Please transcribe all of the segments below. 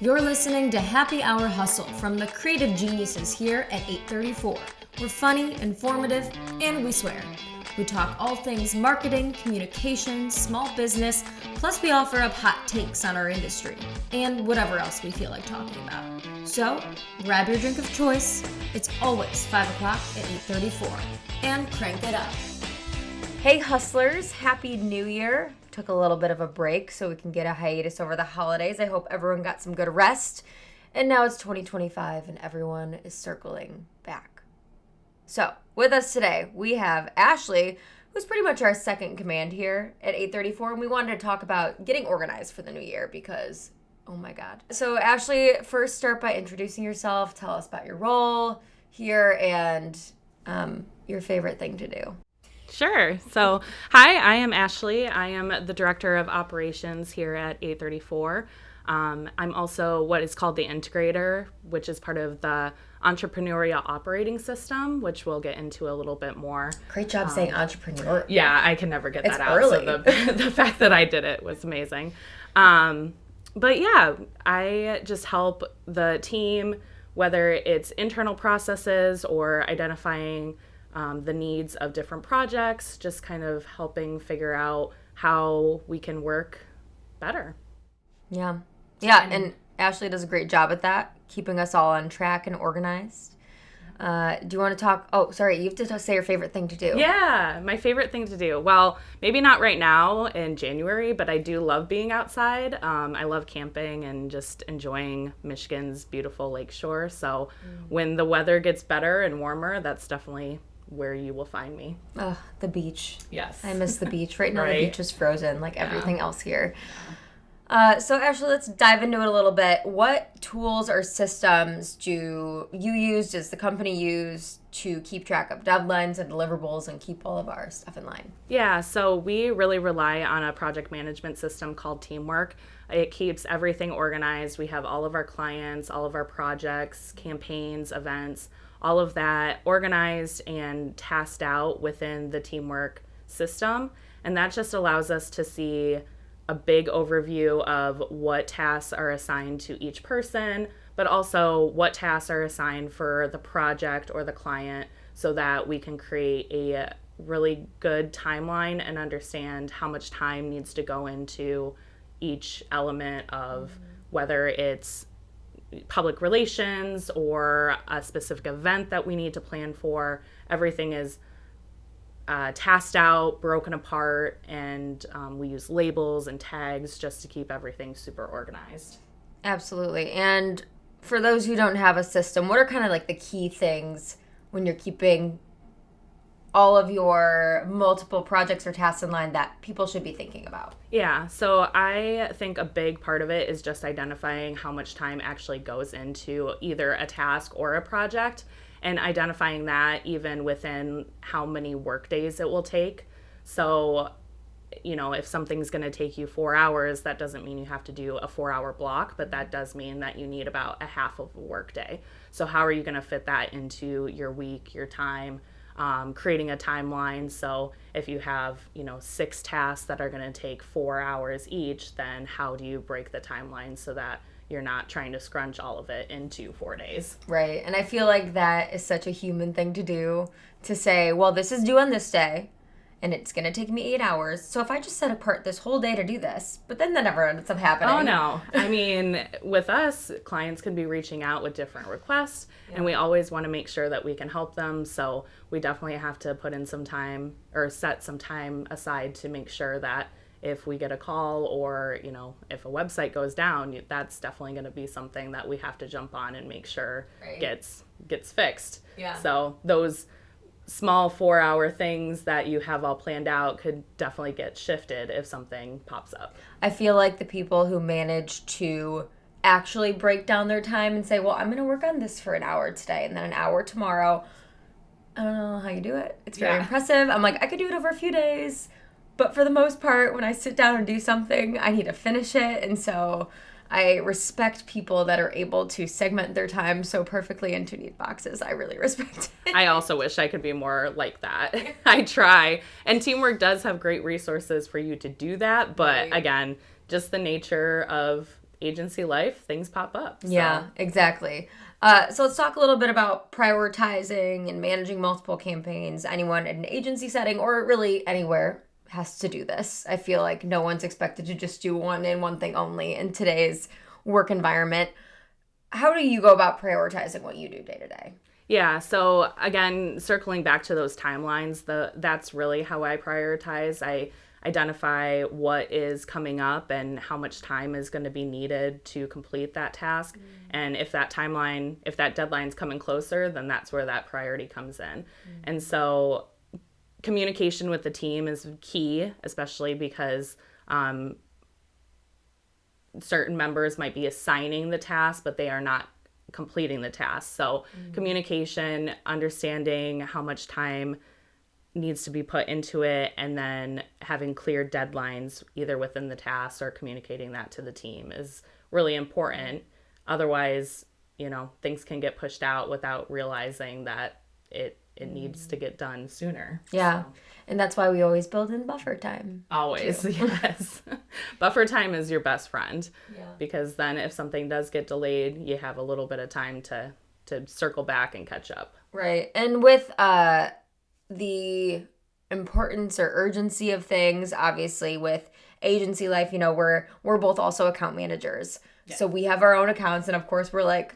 You're listening to Happy Hour Hustle from the creative geniuses here at 834. We're funny, informative, and we swear. We talk all things marketing, communication, small business, plus we offer up hot takes on our industry, and whatever else we feel like talking about. So, grab your drink of choice. It's always 5 o'clock at 834. And crank it up. Hey hustlers, Happy New Year. Took a little bit of a break so we can get a hiatus over the holidays. I hope everyone got some good rest. And now it's 2025 and everyone is circling back. So, with us today, we have Ashley, who's pretty much our second in command here at 834. And we wanted to talk about getting organized for the new year because, oh my God. So, Ashley, first start by introducing yourself. Tell us about your role here and your favorite thing to do. Sure. So, hi, I am Ashley. I am the Director of Operations here at 834. I'm also what is called the integrator, which is part of the entrepreneurial operating system, which we'll get into a little bit more. Great job saying entrepreneur. Yeah, I can never get that out. Early. So the fact that I did it was amazing. But yeah, I just help the team, whether it's internal processes or identifying the needs of different projects, just kind of helping figure out how we can work better. Yeah, and Ashley does a great job at that, keeping us all on track and organized. Do you want to talk? Oh, sorry, you have to say your favorite thing to do. Yeah, my favorite thing to do. Well, maybe not right now in January, but I do love being outside. I love camping and just enjoying Michigan's beautiful lakeshore. So when the weather gets better and warmer, that's definitely where you will find me. Oh, the beach. Yes. I miss the beach. Right now Right. the beach is frozen like everything else here. So Ashley, let's dive into it a little bit. What tools or systems do you use, does the company use to keep track of deadlines and deliverables and keep all of our stuff in line? Yeah, so we really rely on a project management system called Teamwork. It keeps everything organized. We have all of our clients, all of our projects, campaigns, events, all of that organized and tasked out within the Teamwork system. And that just allows us to see a big overview of what tasks are assigned to each person, but also what tasks are assigned for the project or the client so that we can create a really good timeline and understand how much time needs to go into each element of whether it's public relations or a specific event that we need to plan for. Everything is tasked out, broken apart, and we use labels and tags just to keep everything super organized. Absolutely. And for those who don't have a system, what are kind of like the key things when you're keeping all of your multiple projects or tasks in line that people should be thinking about? Yeah, so I think a big part of it is just identifying how much time actually goes into either a task or a project, and identifying that even within how many work days it will take. So, you know, if something's going to take you 4 hours, that doesn't mean you have to do a 4-hour block, but that does mean that you need about a half of a work day. So how are you going to fit that into your week, your time? Creating a timeline. So if you have, 6 tasks that are going to take 4 hours each, then how do you break the timeline so that you're not trying to scrunch all of it into 4 days? Right. And I feel like that is such a human thing to do, to say, well, this is due on this day and it's going to take me 8 hours. So if I just set apart this whole day to do this, but then that never ends up happening. Oh, no. I mean, with us, clients can be reaching out with different requests, and we always want to make sure that we can help them. So we definitely have to put in some time or set some time aside to make sure that if we get a call or, if a website goes down, that's definitely going to be something that we have to jump on and make sure gets fixed. Yeah. So those small 4-hour things that you have all planned out could definitely get shifted if something pops up. I feel like the people who manage to actually break down their time and say, well, I'm going to work on this for an hour today and then an hour tomorrow. I don't know how you do it. It's very impressive. I'm like, I could do it over a few days. But for the most part, when I sit down and do something, I need to finish it. And so I respect people that are able to segment their time so perfectly into neat boxes. I really respect it. I also wish I could be more like that. I try. And Teamwork does have great resources for you to do that. But again, just the nature of agency life, things pop up. So. Yeah, exactly. So let's talk a little bit about prioritizing and managing multiple campaigns. Anyone in an agency setting or really anywhere has to do this. I feel like no one's expected to just do one and one thing only in today's work environment. How do you go about prioritizing what you do day to day? Yeah, so again, circling back to those timelines, that's really how I prioritize. I identify what is coming up and how much time is going to be needed to complete that task. And if that deadline's coming closer, then that's where that priority comes in. And so communication with the team is key, especially because certain members might be assigning the task, but they are not completing the task. So communication, understanding how much time needs to be put into it, and then having clear deadlines either within the task or communicating that to the team is really important. Otherwise, things can get pushed out without realizing that it needs to get done sooner. Yeah. So. And that's why we always build in buffer time. Always, yes. Buffer time is your best friend. Yeah. Because then if something does get delayed, you have a little bit of time to circle back and catch up. Right. And with the importance or urgency of things, obviously with agency life, we're both also account managers. Yeah. So we have our own accounts, and of course we're like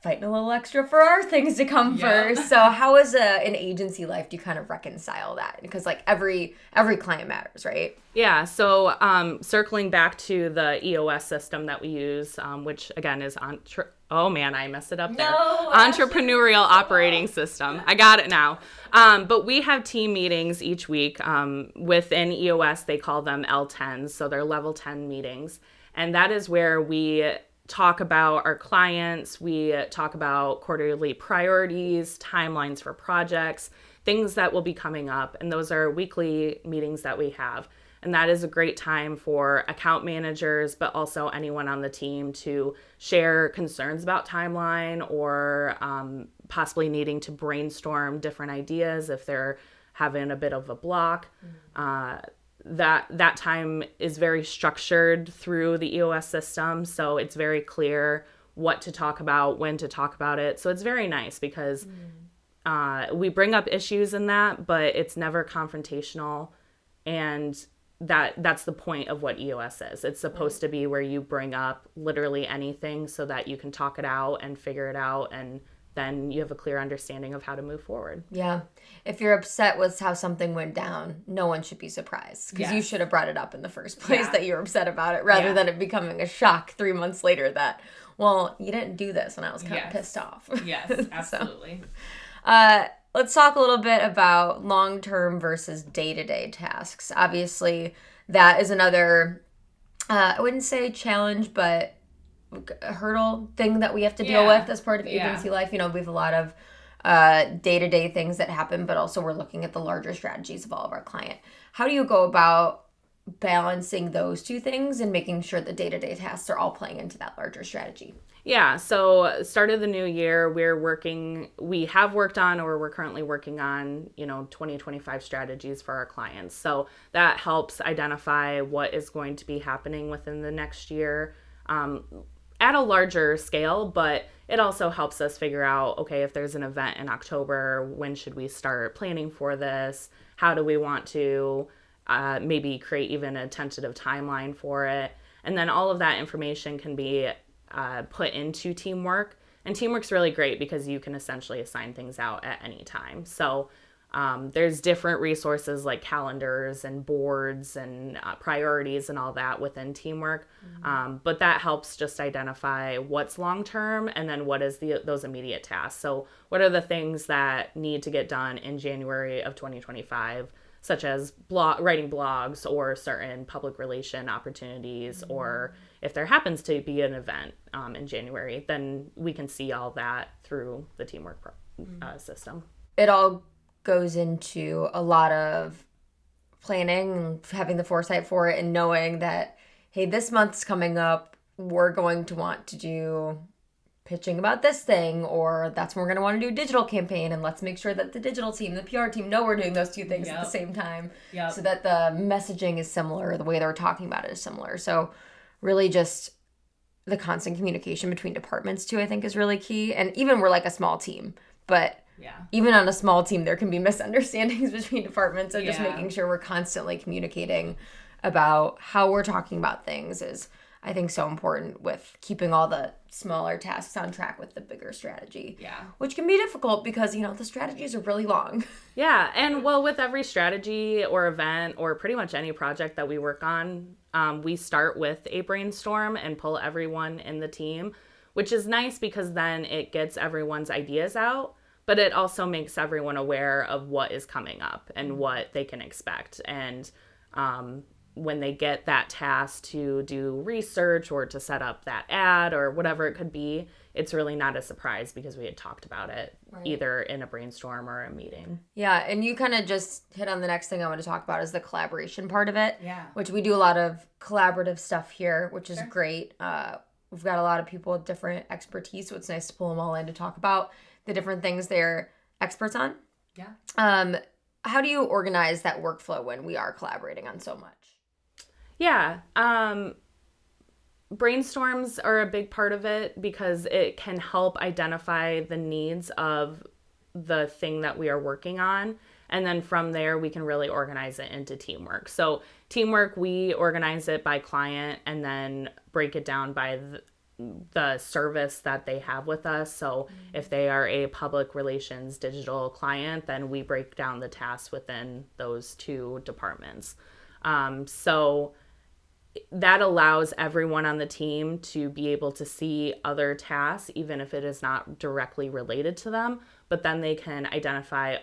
fighting a little extra for our things to come first. So how is an agency life do you kind of reconcile that? Because like every client matters, right? Yeah. So circling back to the EOS system that we use, which again is oh man, I messed it up there. No, Entrepreneurial Operating System. I got it now. But we have team meetings each week. Within EOS, they call them L10s. So they're level 10 meetings. And that is where we talk about our clients. We talk about quarterly priorities, timelines for projects, things that will be coming up. And those are weekly meetings that we have. And that is a great time for account managers, but also anyone on the team to share concerns about timeline or possibly needing to brainstorm different ideas if they're having a bit of a block. That time is very structured through the EOS system. So it's very clear what to talk about, when to talk about it. So it's very nice because we bring up issues in that, but it's never confrontational. And that's the point of what EOS is. It's supposed to be where you bring up literally anything so that you can talk it out and figure it out, and then you have a clear understanding of how to move forward. Yeah. If you're upset with how something went down, no one should be surprised, because you should have brought it up in the first place that you're upset about it, rather than it becoming a shock 3 months later that, well, you didn't do this, and I was kind of pissed off. Yes, absolutely. Let's talk a little bit about long-term versus day-to-day tasks. Obviously, that is another, I wouldn't say challenge, but a hurdle thing that we have to deal with as part of agency life. We have a lot of day-to-day things that happen, but also we're looking at the larger strategies of all of our client. How do you go about balancing those two things and making sure the day-to-day tasks are all playing into that larger strategy? Yeah, so start of the new year, we have worked on, or we're currently working on, 2025 strategies for our clients. So that helps identify what is going to be happening within the next year at a larger scale, but it also helps us figure out, okay, if there's an event in October, when should we start planning for this? How do we want to maybe create even a tentative timeline for it? And then all of that information can be put into Teamwork. And Teamwork's really great because you can essentially assign things out at any time. So there's different resources like calendars and boards and priorities and all that within Teamwork. But that helps just identify what's long-term and then what is those immediate tasks. So what are the things that need to get done in January of 2025, such as writing blogs or certain public relation opportunities, or if there happens to be an event in January, then we can see all that through the Teamwork system. It all goes into a lot of planning and having the foresight for it and knowing that, hey, this month's coming up, we're going to want to do pitching about this thing, or that's when we're going to want to do a digital campaign, and let's make sure that the digital team, the PR team know we're doing those two things at the same time, so that the messaging is similar, the way they're talking about it is similar. So really just the constant communication between departments too, I think is really key. And even we're like a small team, but even on a small team, there can be misunderstandings between departments. So just making sure we're constantly communicating about how we're talking about things is, I think, so important with keeping all the smaller tasks on track with the bigger strategy. Yeah. Which can be difficult because, the strategies are really long. Yeah. And well, with every strategy or event or pretty much any project that we work on, we start with a brainstorm and pull everyone in the team, which is nice because then it gets everyone's ideas out, but it also makes everyone aware of what is coming up and what they can expect. And, when they get that task to do research or to set up that ad or whatever it could be, it's really not a surprise because we had talked about it either in a brainstorm or a meeting. Yeah, and you kind of just hit on the next thing I want to talk about is the collaboration part of it. Yeah. Which we do a lot of collaborative stuff here, which is great. We've got a lot of people with different expertise, so it's nice to pull them all in to talk about the different things they're experts on. Yeah. How do you organize that workflow when we are collaborating on so much? Yeah. Brainstorms are a big part of it because it can help identify the needs of the thing that we are working on. And then from there, we can really organize it into teamwork. So teamwork, we organize it by client and then break it down by the service that they have with us. So if they are a public relations digital client, then we break down the tasks within those two departments. So that allows everyone on the team to be able to see other tasks, even if it is not directly related to them. But then they can identify,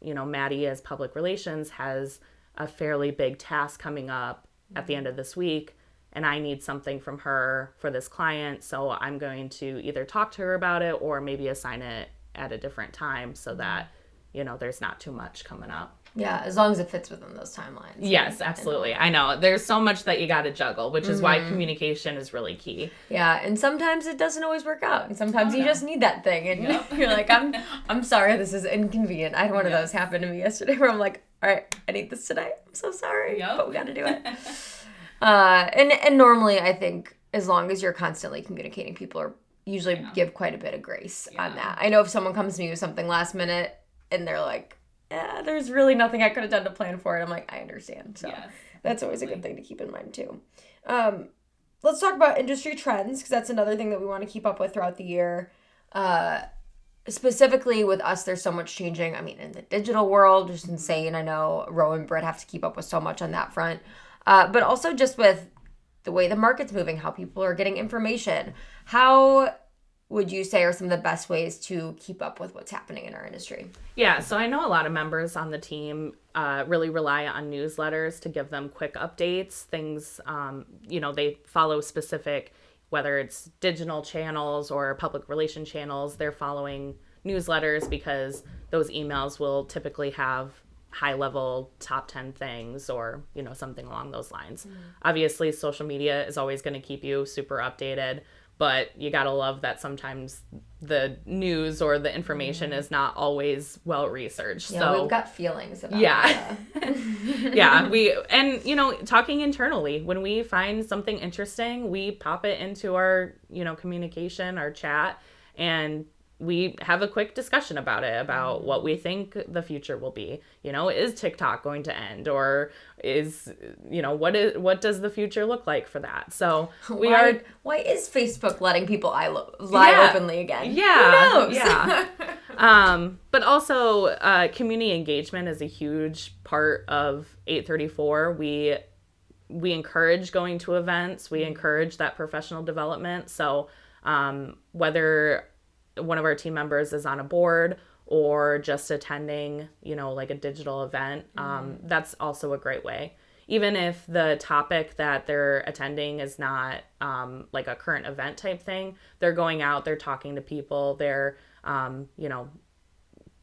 Maddie as public relations has a fairly big task coming up at the end of this week, and I need something from her for this client. So I'm going to either talk to her about it or maybe assign it at a different time so that, there's not too much coming up. Yeah, as long as it fits within those timelines. Yes, absolutely. I know. There's so much that you got to juggle, which is why communication is really key. Yeah, and sometimes it doesn't always work out. And sometimes you just need that thing. And you're like, I'm sorry, this is inconvenient. I had one of those happen to me yesterday where I'm like, all right, I need this today. I'm so sorry, but we got to do it. And normally I think as long as you're constantly communicating, people are usually give quite a bit of grace on that. I know if someone comes to me with something last minute and they're like, there's really nothing I could have done to plan for it. I'm like, I understand. So that's always a good thing to keep in mind too. Let's talk about industry trends because that's another thing that we want to keep up with throughout the year. Specifically with us, there's so much changing. I mean, in the digital world, just insane. I know Ro and Britt have to keep up with so much on that front. But also just with the way the market's moving, how people are getting information. How would you say are some of the best ways to keep up with what's happening in our industry? Yeah, so I know a lot of members on the team really rely on newsletters to give them quick updates, things, they follow specific, whether it's digital channels or public relation channels, they're following newsletters because those emails will typically have high-level top 10 things or, something along those lines. Obviously, social media is always going to keep you super updated. But you gotta love that sometimes the news or the information is not always well researched. Yeah, so we've got feelings about it. Yeah, talking internally, when we find something interesting, we pop it into our, communication, our chat, and we have a quick discussion about it, about what we think the future will be. Is TikTok going to end, or is, what does the future look like for that? So why is Facebook letting people lie openly again? Yeah. Who knows? Yeah. But also, community engagement is a huge part of 834. We encourage going to events. We encourage that professional development. So, whether one of our team members is on a board or just attending, like a digital event, that's also a great way. Even if the topic that they're attending is not like a current event type thing, they're going out, they're talking to people, they're,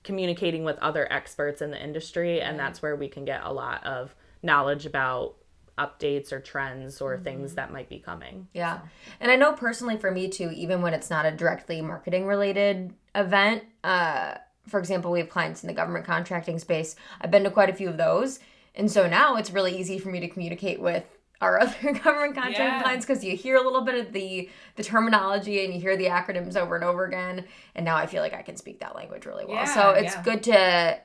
communicating with other experts in the industry, and that's where we can get a lot of knowledge about updates or trends or things that might be coming. Yeah. And I know personally for me too, even when it's not a directly marketing related event, for example, we have clients in the government contracting space. I've been to quite a few of those. And so now it's really easy for me to communicate with our other government contract clients, because you hear a little bit of the terminology and you hear the acronyms over and over again. And now I feel like I can speak that language really well. So it's good to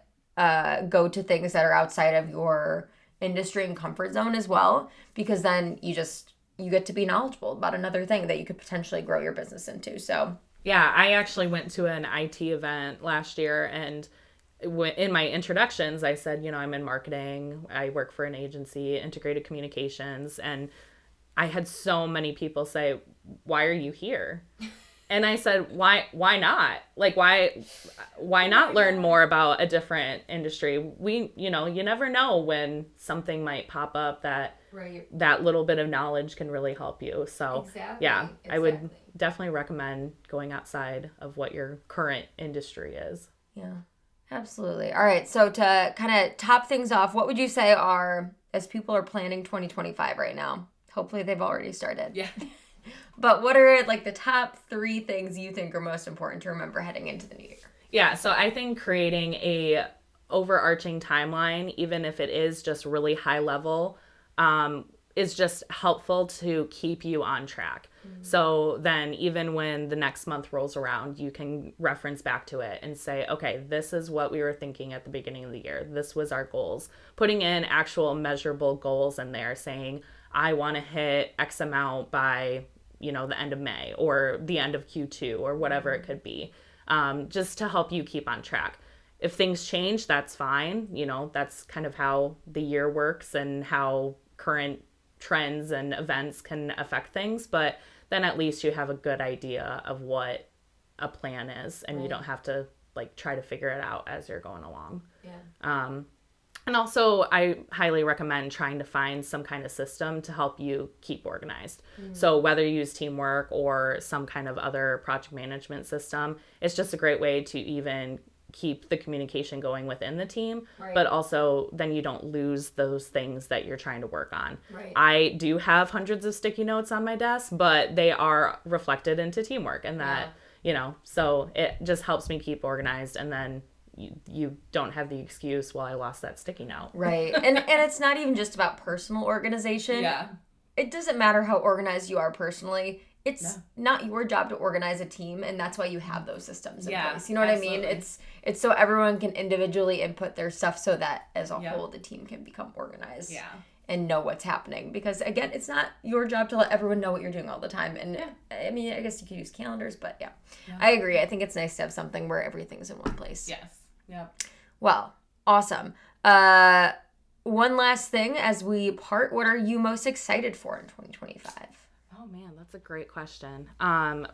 go to things that are outside of your industry and comfort zone as well, because then you get to be knowledgeable about another thing that you could potentially grow your business into. So yeah, I actually went to an IT event last year, and in my introductions, I said, I'm in marketing. I work for an agency, integrated communications. And I had so many people say, why are you here? And I said, why not? Like, why not learn more about a different industry? You never know when something might pop up that little bit of knowledge can really help you. So I would definitely recommend going outside of what your current industry is. Yeah. Absolutely. All right. So to kind of top things off, what would you say are, as people are planning 2025 right now? Hopefully they've already started. Yeah. But what are like the top 3 things you think are most important to remember heading into the new year? Yeah. So I think creating a overarching timeline, even if it is just really high level, is just helpful to keep you on track. Mm-hmm. So then even when the next month rolls around, you can reference back to it and say, okay, this is what we were thinking at the beginning of the year. This was our goals. Putting in actual measurable goals in there, saying, I want to hit X amount by, the end of May or the end of Q2 or whatever it could be, just to help you keep on track. If things change, that's fine. That's kind of how the year works and how current trends and events can affect things, but then at least you have a good idea of what a plan is, and you don't have to try to figure it out as you're going along. And also I highly recommend trying to find some kind of system to help you keep organized. So whether you use Teamwork or some kind of other project management system, it's just a great way to even keep the communication going within the team, but also then you don't lose those things that you're trying to work on. I do have hundreds of sticky notes on my desk, but they are reflected into Teamwork, and that, so it just helps me keep organized, and then you don't have the excuse, well, I lost that sticky note. Right. And it's not even just about personal organization. Yeah. It doesn't matter how organized you are personally. It's not your job to organize a team, and that's why you have those systems in place. You know what I mean? It's so everyone can individually input their stuff so that as a whole the team can become organized and know what's happening. Because again, it's not your job to let everyone know what you're doing all the time. And I mean, I guess you could use calendars, but I agree. I think it's nice to have something where everything's in one place. Yes. Yeah. Well, awesome. One last thing as we part, what are you most excited for in 2025? Oh man, that's a great question.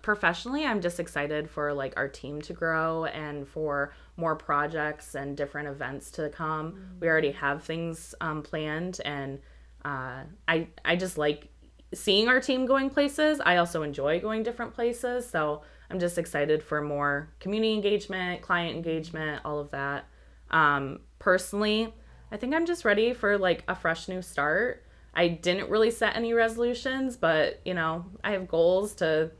Professionally, I'm just excited for our team to grow and for more projects and different events to come. Mm-hmm. We already have things planned, and I just like seeing our team going places. I also enjoy going different places, so I'm just excited for more community engagement, client engagement, all of that. Personally, I think I'm just ready for a fresh new start. I didn't really set any resolutions, but, I have goals to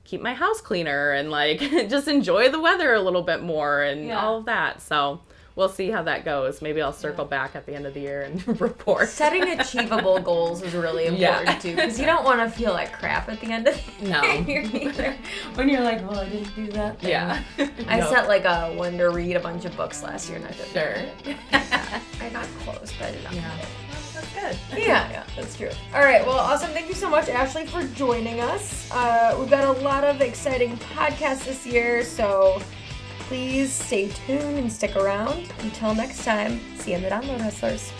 keep my house cleaner and, just enjoy the weather a little bit more and all of that. So we'll see how that goes. Maybe I'll circle back at the end of the year and report. Setting achievable goals is really important, too, because you don't want to feel like crap at the end of the year either. When you're like, well, I didn't do that thing. Yeah. I set a one to read a bunch of books last year, and I didn't. I got close, but I did not do it. Good. Yeah, that's true. All right, well, awesome. Thank you so much, Ashley, for joining us. We've got a lot of exciting podcasts this year, so please stay tuned and stick around. Until next time, see you in the Download Hustlers.